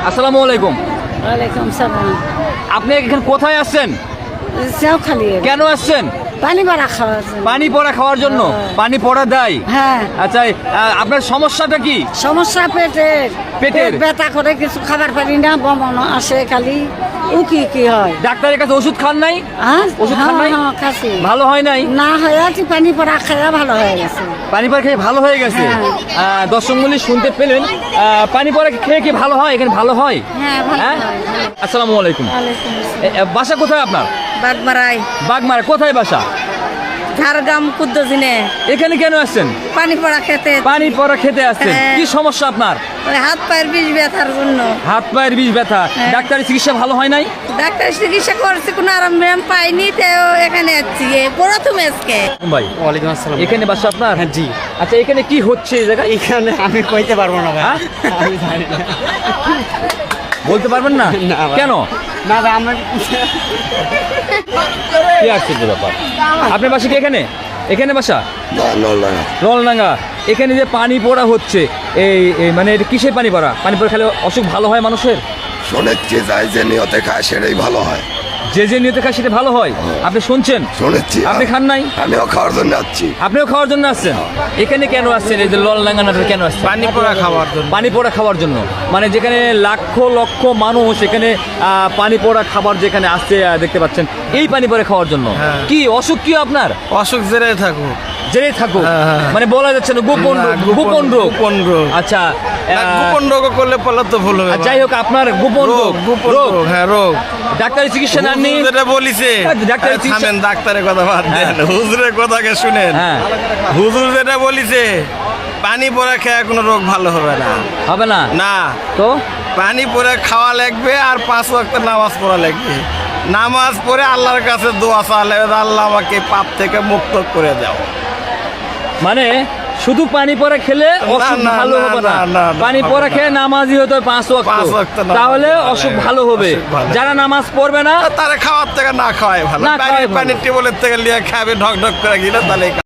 আসসালামু আলাইকুম। ওয়ালাইকুম সালাম। আপনি এখানে কোথায় আসছেন? যাও খালি কেন আসছেন? পানি বাড়া খাওয়ার জন্য। পানি পড়া খাওয়ার জন্য। পানি পড়া দেয়? হ্যাঁ। আচ্ছা, আপনার সমস্যাটা কি? সমস্যা পেটের। পেটের? পেট ব্যথা করে, কিছু খাবার পারি না, বমন আসে খালি। উকি কি হয়? ডাক্তারের কাছে ওষুধ খান নাই? হ্যাঁ ওষুধ খান নাই? হ্যাঁ, খাসি। ভালো হয় নাই? না হয় আর কি, পানি পড়া খাওয়া ভালো হয়ে গেছে। পানি পড়া খেয়ে ভালো হয়ে গেছে? হ্যাঁ। দর্শক মূল্য শুনতে পেলেন, পানি পড়া খেয়ে কি ভালো হয়? এখানে ভালো হয়? হ্যাঁ ভালো হ্যাঁ? হয়। আসসালামু আলাইকুম। ওয়ালাইকুম আসসালাম। বাসা কোথায় আপনার? বাগমারাই বাগমারা। কোথায় বাসা? ঝাড়গ্রাম কুদ্দজিনে। এখানে কেন আসছেন? পানি পড়া খেতে। পানি পড়া খেতে আসছেন? হ্যাঁ। কি সমস্যা আপনার? হাত পায়ের বিষ ব্যথার জন্য। হাত পায়ের বিষ ব্যথা। হ্যাঁ। ডাক্তারি চিকিৎসা ভালো হয় নাই? ডাক্তার চিকিৎসা করছে, কোনো আরাম পাইনি, তো এখানে আসছি প্রথমে আজকে। ভাই, ওয়ালাইকুম আসসালাম। এখানে বাসা আপনার? হ্যাঁ, জি। আচ্ছা, এখানে কি হচ্ছে এই জায়গায়? এখানে আমি কইতে পারবো না ভাই। হ্যাঁ? আমি জানি না। বলতে পারবেন না? না ভাই। কেন? না ভাই, আমরা কি আশ্চর্য ব্যাপার। আপনার বাসা কি এখানে? এখানে বাসা? রলডাঙ্গা। এখানে যে পানি পড়া হচ্ছে, মানে এটা কিসের পানি পড়া? পানি পড়া খেলে অসুখ ভালো হয় মানুষের? শুনেছি যাই যে নিয়তে খায় সেটাই ভালো হয়। যে যে নিয়তে খায় সেটা ভালো হয়? আপনি শুনছেন? শুনেছি। আপনি খান নাই? আমিও খাওয়ার জন্য যাচ্ছি। আপনিও খাওয়ার জন্য আসছেন? এখানে কেন আসছেন? এই যে ললডাঙ্গাটা কেন আসছেন? পানি পড়া খাওয়ার জন্য। পানি পোড়া খাওয়ার জন্য। মানে যেখানে লক্ষ লক্ষ মানুষ এখানে পানি পোড়া খাবার যেখানে আসছে, দেখতে পাচ্ছেন, এই পানি পোড়া খাওয়ার জন্য। হ্যাঁ। কি অসুখ কি আপনার? অসুখ জেরে থাকুক। জেনে থাকুক? হ্যাঁ, হ্যাঁ। মানে বলা যাচ্ছে না, গোপন না, রোগ। গোপন রোগ। গোপন রোগ। আচ্ছা, না, গোপন রোগ করলে পড়লে তো ভুল হবে। যাই হোক, আপনার গোপন রোগ। গোপন রোগ। রোগ, হ্যাঁ রোগ। ডাক্তারি চিকিৎসা নেননি? হুজুর যেটা বলিছে, ডাক্তারের আরে চিকিৎসা- থামেন, ডাক্তারের কথা বাদ দেন, হ্যাঁ। হুজুরের কথাকে শুনেন। হ্যাঁ। হুজুর যেটা বলিছে, পানি পড়া খেয়ে কোনো রোগ ভালো হবে না। হবে না? না, তো পানি পড়ে খাওয়া লাগবে আর 5 ওয়াক্ত নামাজ পড়া লাগবে। নামাজ পড়ে আল্লাহর কাছে দোয়া চাইলে, আল্লাহ আমাকে পাপ থেকে মুক্ত করে দাও। মানে শুধু পানি পড়া খেলে অসুখ না, ভালো না, হবে না? না, না, না, পানি হবে পড়া না। খেয়ে নামাজি হতে হয় 5 ওয়াক্ত, 5 ওয়াক্ত নামাজ তাহলে পড়া অসুখ লাগবে। ভালো হবে। অসুখ ভালো। যারা নামাজ পড়বে না, তারা খাওয়ার থেকে না খাওয়াই ভালো। না খাওয়াই ভালো। পানির টিউবওয়েলের থেকে লিয়ে খাবে, ঢক ঢক করে গেলে তাহলে